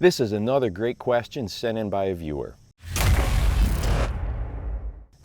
This is another great question sent in by a viewer.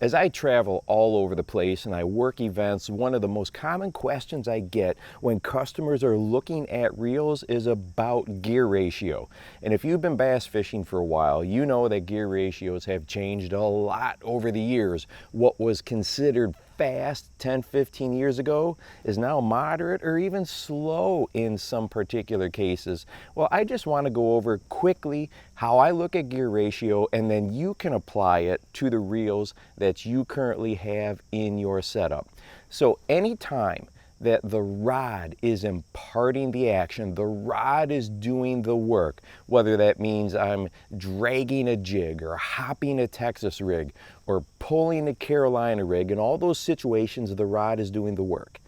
As I travel all over the place and I work events, one of the most common questions I get when customers are looking at reels is about gear ratio. And if you've been bass fishing for a while, you know that gear ratios have changed a lot over the years. What was considered fast 10, 15 years ago is now moderate or even slow in some particular cases. Well, I just want to go over quickly how I look at gear ratio, and then you can apply it to the reels that you currently have in your setup. So anytime that the rod is imparting the action, the rod is doing the work, whether that means I'm dragging a jig or hopping a Texas rig or pulling a Carolina rig, in all those situations the rod is doing the work.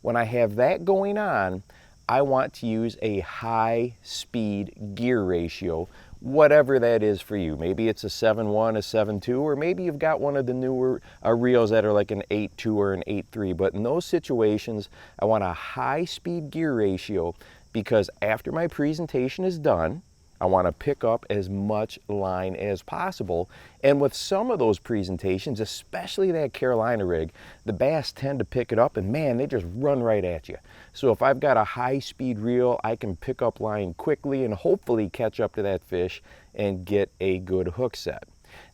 When I have that going on, I want to use a high speed gear ratio, whatever that is for you. Maybe it's a 7.1, a 7.2, or maybe you've got one of the newer reels that are like an 8.2 or an 8.3. But in those situations, I want a high speed gear ratio because after my presentation is done, I want to pick up as much line as possible. And with some of those presentations, especially that Carolina rig, the bass tend to pick it up and man, they just run right at you. So if I've got a high speed reel, I can pick up line quickly and hopefully catch up to that fish and get a good hook set.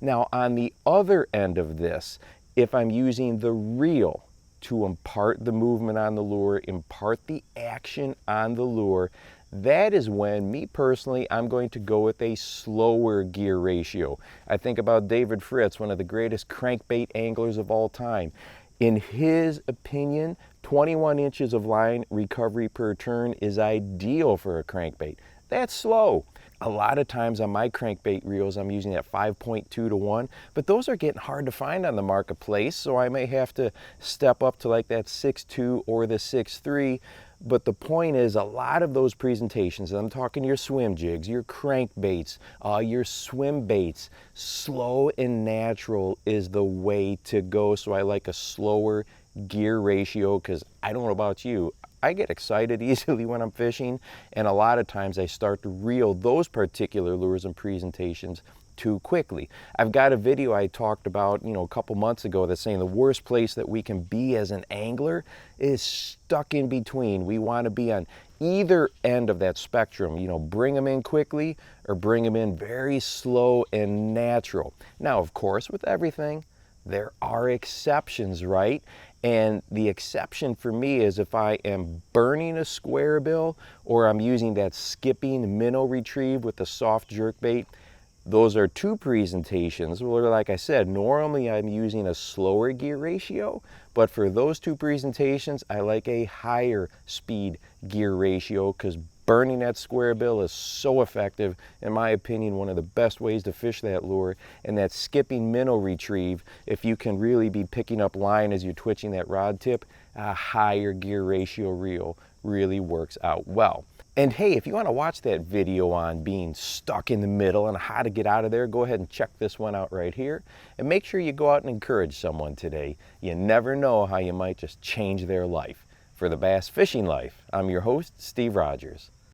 Now on the other end of this, if I'm using the reel to impart the movement on the lure, impart the action on the lure, that is when, me personally, I'm going to go with a slower gear ratio. I think about David Fritz, one of the greatest crankbait anglers of all time. In his opinion, 21 inches of line recovery per turn is ideal for a crankbait. That's slow. A lot of times on my crankbait reels, I'm using that 5.2 to 1, but those are getting hard to find on the marketplace, so I may have to step up to like that 6.2 or the 6.3. But the point is, a lot of those presentations, and I'm talking your swim jigs, your crankbaits, your swim baits, slow and natural is the way to go. So I like a slower gear ratio because I don't know about you, I get excited easily when I'm fishing, and a lot of times I start to reel those particular lures and presentations too quickly. I've got a video I talked about, a couple months ago that's saying the worst place that we can be as an angler is stuck in between. We want to be on either end of that spectrum, bring them in quickly or bring them in very slow and natural. Now, of course, with everything, there are exceptions, right? And the exception for me is if I am burning a square bill or I'm using that skipping minnow retrieve with the soft jerk bait. Those are two presentations where, like I said, normally I'm using a slower gear ratio, but for those two presentations, I like a higher speed gear ratio because burning that square bill is so effective. In my opinion, one of the best ways to fish that lure. And that skipping minnow retrieve, if you can really be picking up line as you're twitching that rod tip, a higher gear ratio reel really works out well. And hey, if you want to watch that video on being stuck in the middle and how to get out of there, go ahead and check this one out right here. And make sure you go out and encourage someone today. You never know how you might just change their life. For the Bass Fishing Life, I'm your host, Steve Rogers.